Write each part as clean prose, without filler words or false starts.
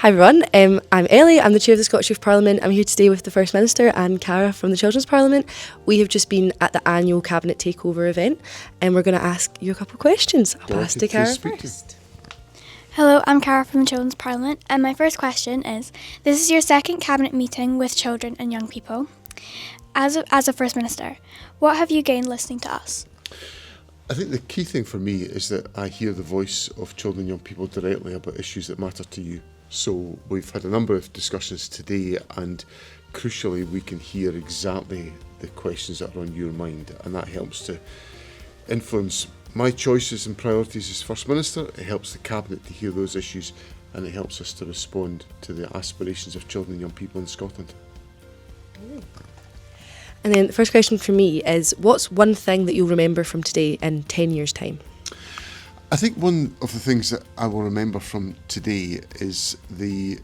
Hi everyone, I'm Ellie, I'm the Chair of the Scottish Youth Parliament. I'm here today with the First Minister and Cara from the Children's Parliament. We have just been at the annual Cabinet Takeover event and we're going to ask you a couple of questions. I'll pass to Cara first. Hello, I'm Cara from the Children's Parliament, and my first question is, this is your second Cabinet meeting with children and young people. As a First Minister, what have you gained listening to us? I think the key thing for me is that I hear the voice of children and young people directly about issues that matter to you. So we've had a number of discussions today, and crucially we can hear exactly the questions that are on your mind, and that helps to influence my choices and priorities as First Minister. It helps the Cabinet to hear those issues, and it helps us to respond to the aspirations of children and young people in Scotland. And then the first question for me is, what's one thing that you'll remember from today in 10 years' time? I think one of the things that I will remember from today is the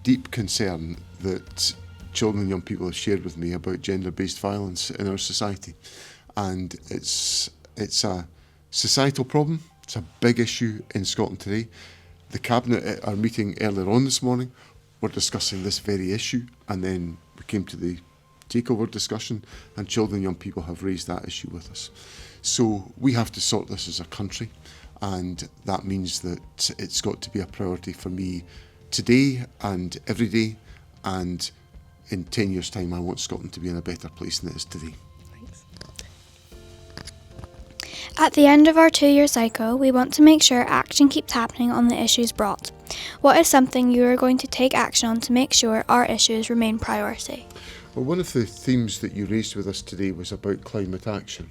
deep concern that children and young people have shared with me about gender-based violence in our society. And it's a societal problem. It's a big issue in Scotland today. The Cabinet at our meeting earlier on this morning were discussing this very issue, and then we came to the Takeover discussion, and children and young people have raised that issue with us. So we have to sort this as a country, and that means that it's got to be a priority for me today and every day, and in 10 years' time I want Scotland to be in a better place than it is today. Thanks. At the end of our 2-year cycle, we want to make sure action keeps happening on the issues brought. What is something you are going to take action on to make sure our issues remain priority? Well, one of the themes that you raised with us today was about climate action,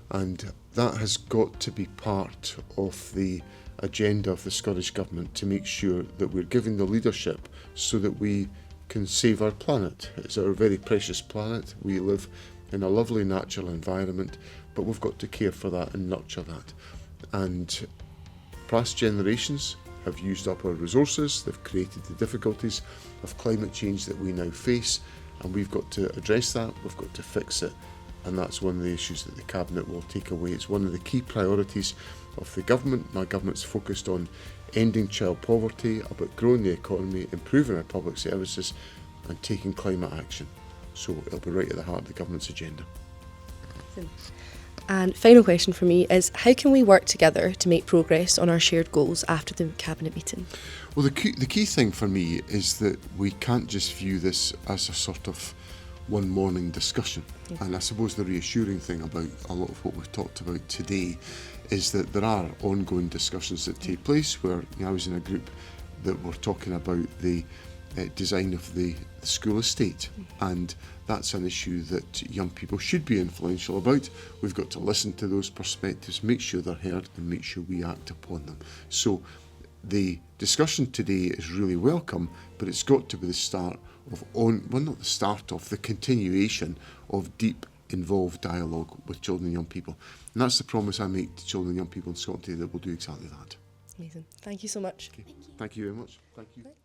and that has got to be part of the agenda of the Scottish Government to make sure that we're giving the leadership so that we can save our planet. It's our very precious planet. We live in a lovely natural environment, but we've got to care for that and nurture that. And past generations have used up our resources, they've created the difficulties of climate change that we now face, and we've got to address that, we've got to fix it, and that's one of the issues that the Cabinet will take away. It's one of the key priorities of the Government. My Government's focused on ending child poverty, about growing the economy, improving our public services, and taking climate action. So it'll be right at the heart of the Government's agenda. And final question for me is, how can we work together to make progress on our shared goals after the Cabinet meeting? Well, the key thing for me is that we can't just view this as a sort of one morning discussion. And I suppose the reassuring thing about a lot of what we've talked about today is that there are ongoing discussions that take place where I was in a group that were talking about the design of the school estate, and that's an issue that young people should be influential about. We've got to listen to those perspectives, make sure they're heard, and make sure we act upon them. So the discussion today is really welcome, but it's got to be the start of the continuation of deep, involved dialogue with children and young people. And that's the promise I make to children and young people in Scotland today, that we'll do exactly that. Amazing. Thank you so much. Okay. Thank you very much. Thank you. Thanks.